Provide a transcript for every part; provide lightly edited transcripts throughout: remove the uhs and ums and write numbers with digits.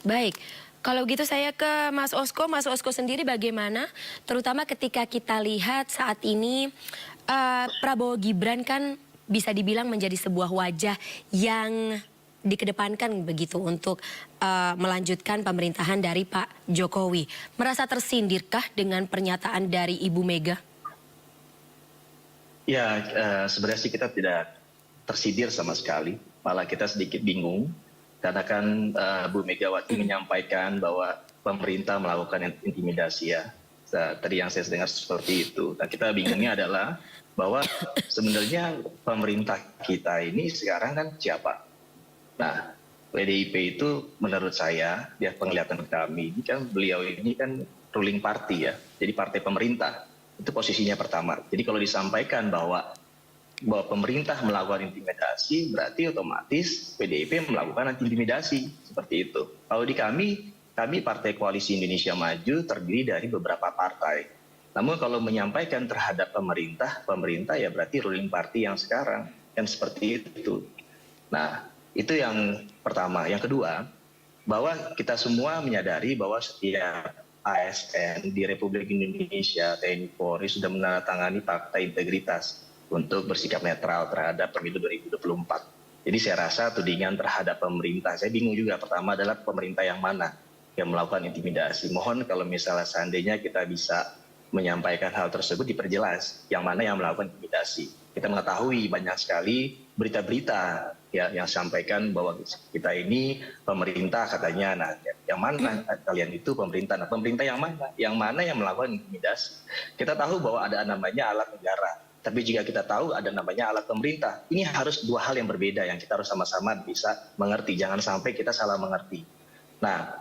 Baik, kalau gitu saya ke Mas Osko. Mas Osko sendiri bagaimana? Terutama ketika kita lihat saat ini Prabowo Gibran kan bisa dibilang menjadi sebuah wajah yang dikedepankan begitu untuk melanjutkan pemerintahan dari Pak Jokowi. Merasa tersindirkah dengan pernyataan dari Ibu Mega? Ya, sebenarnya sih kita tidak tersindir sama sekali. Malah kita sedikit bingung. Karena kan Bu Megawati menyampaikan bahwa pemerintah melakukan intimidasi ya. Tadi yang saya dengar seperti itu. Nah, kita bingungnya adalah bahwa sebenarnya pemerintah kita ini sekarang kan siapa? Nah, PDIP itu menurut saya, ya penglihatan kami, ini kan beliau ini kan ruling party ya. Jadi partai pemerintah. Itu posisinya pertama. Jadi kalau disampaikan bahwa pemerintah melakukan intimidasi, berarti otomatis PDIP melakukan intimidasi seperti itu. Kalau di kami Partai Koalisi Indonesia Maju terdiri dari beberapa partai. Namun kalau menyampaikan terhadap pemerintah ya berarti ruling party yang sekarang, kan seperti itu. Nah, itu yang pertama. Yang kedua, bahwa kita semua menyadari bahwa setiap ASN di Republik Indonesia, TNI Polri sudah menandatangani fakta integritas untuk bersikap netral terhadap pemilu 2024. Jadi saya rasa tudingan terhadap pemerintah, saya bingung juga. Pertama adalah pemerintah yang mana yang melakukan intimidasi. Mohon kalau misalnya seandainya kita bisa menyampaikan hal tersebut diperjelas, yang mana yang melakukan intimidasi. Kita mengetahui banyak sekali berita-berita ya yang sampaikan bahwa kita ini pemerintah katanya. Nah, yang mana kalian itu pemerintah? Nah, pemerintah yang mana? Yang mana yang melakukan intimidasi? Kita tahu bahwa ada namanya alat negara. Tapi jika kita tahu ada namanya alat pemerintah, ini harus dua hal yang berbeda yang kita harus sama-sama bisa mengerti. Jangan sampai kita salah mengerti. Nah,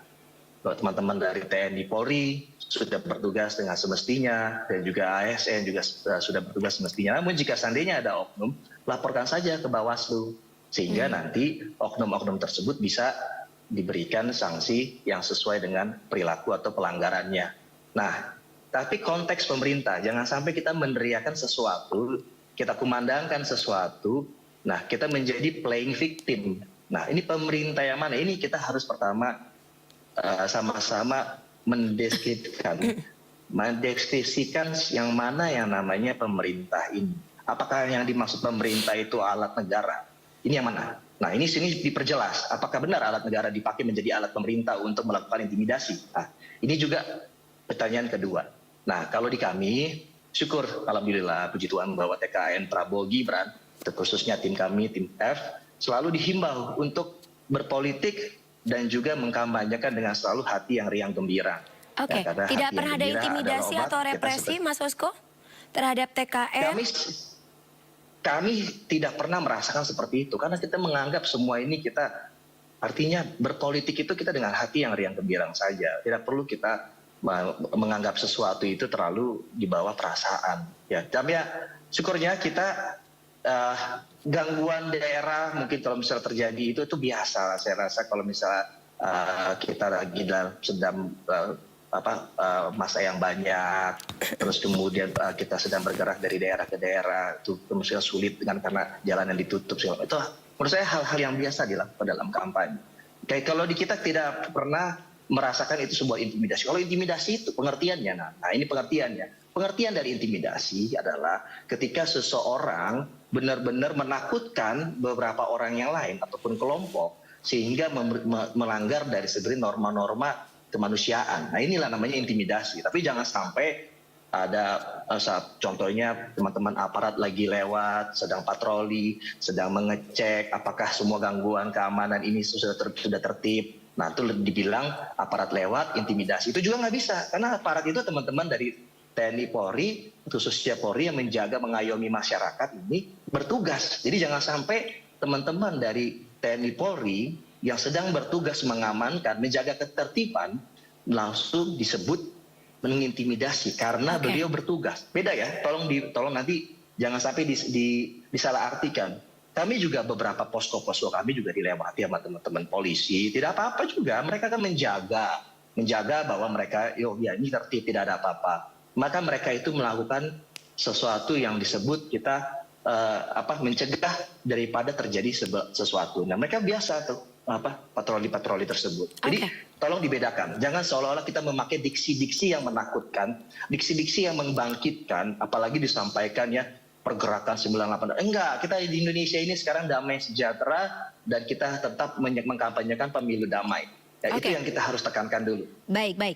teman-teman dari TNI Polri sudah bertugas dengan semestinya, dan juga ASN juga sudah bertugas semestinya. Namun jika seandainya ada oknum, laporkan saja ke Bawaslu. Sehingga nanti oknum-oknum tersebut bisa diberikan sanksi yang sesuai dengan perilaku atau pelanggarannya. Nah, tapi konteks pemerintah, jangan sampai kita meneriakan sesuatu, kita kumandangkan sesuatu, nah kita menjadi playing victim. Nah ini pemerintah yang mana? Ini kita harus pertama sama-sama mendeskripsikan yang mana yang namanya pemerintah ini. Apakah yang dimaksud pemerintah itu alat negara? Ini yang mana? Nah ini sini diperjelas, apakah benar alat negara dipakai menjadi alat pemerintah untuk melakukan intimidasi? Nah ini juga pertanyaan kedua. Nah, kalau di kami, syukur alhamdulillah puji Tuhan bahwa TKN Prabowo Gibran, khususnya tim kami, tim F, selalu dihimbau untuk berpolitik dan juga mengkampanyekan dengan selalu hati yang riang gembira. Oke, Ya, tidak pernah ada intimidasi atau represi, Mas Osko, terhadap TKN? Kami tidak pernah merasakan seperti itu, karena kita menganggap semua ini kita, artinya berpolitik itu kita dengan hati yang riang gembira saja. Tidak perlu kita menganggap sesuatu itu terlalu di bawah perasaan. Ya, tapi ya syukurnya kita gangguan daerah mungkin kalau misalnya terjadi itu biasa. Saya rasa kalau misalnya kita lagi sedang masa yang banyak, terus kemudian kita sedang bergerak dari daerah ke daerah, itu misalnya sulit karena jalan yang ditutup. Itu menurut saya hal-hal yang biasa dilakukan dalam kampanye. Kayak kalau di kita tidak pernah merasakan itu sebuah intimidasi. Kalau intimidasi itu pengertiannya, nah ini pengertiannya. Pengertian dari intimidasi adalah ketika seseorang benar-benar menakutkan beberapa orang yang lain ataupun kelompok sehingga melanggar dari segi norma-norma kemanusiaan. Nah inilah namanya intimidasi. Tapi jangan sampai ada contohnya teman-teman aparat lagi lewat, sedang patroli, sedang mengecek apakah semua gangguan keamanan ini sudah tertib. Nah itu dibilang aparat lewat, intimidasi. Itu juga nggak bisa, karena aparat itu teman-teman dari TNI Polri, khususnya Polri yang menjaga mengayomi masyarakat ini bertugas. Jadi jangan sampai teman-teman dari TNI Polri yang sedang bertugas mengamankan, menjaga ketertiban, langsung disebut mengintimidasi karena beliau bertugas. Beda ya, tolong nanti jangan sampai disalahartikan. Kami juga beberapa posko-posko kami juga dilewati sama teman-teman polisi. Tidak apa-apa juga, mereka kan menjaga bahwa mereka ya ini tertib, tidak ada apa-apa. Maka mereka itu melakukan sesuatu yang disebut kita mencegah daripada terjadi sesuatu. Nah mereka biasa tuh patroli-patroli tersebut. Jadi tolong dibedakan. Jangan seolah-olah kita memakai diksi-diksi yang menakutkan, diksi-diksi yang membangkitkan, apalagi disampaikan ya pergerakan 98. Enggak, kita di Indonesia ini sekarang damai sejahtera dan kita tetap mengkampanyekan pemilu damai. Ya, itu yang kita harus tekankan dulu. Baik.